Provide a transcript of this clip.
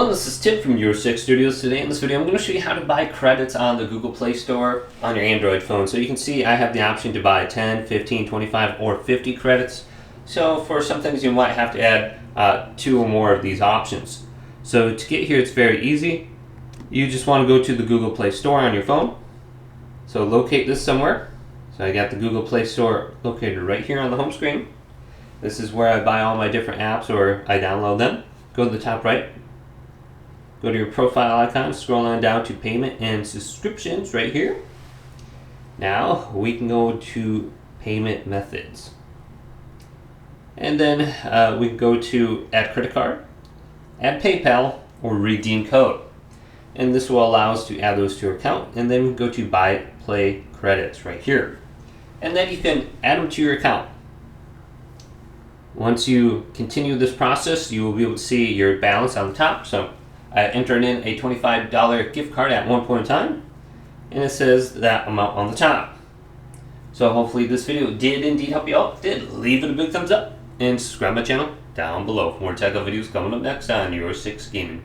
everyone, this is Tim from Your 6 Studios. Today in this video I'm going to show you how to buy credits on the Google Play Store on your Android phone. So you can see I have the option to buy 10, 15, 25, or 50 credits. So for some things you might have to add 2 or more of these options. So to get here it's very easy. You just want to go to the Google Play Store on your phone. So locate this somewhere. So I got the Google Play Store located right here on the home screen. This is where I buy all my different apps or I download them. Go to the top right. Go to your profile icon, scroll on down to payment and subscriptions right here. Now we can go to payment methods. And then we can go to add credit card, add PayPal, or redeem code. And this will allow us to add those to our account. And then we can go to buy play credits right here. And then you can add them to your account. Once you continue this process, you will be able to see your balance on the top. So I entered in a $25 gift card at one point in time, and it says that amount on the top. So hopefully this video did indeed help you out. If it did, leave it a big thumbs up and subscribe my channel down below for more tech videos coming up next on Your 6 Gaming.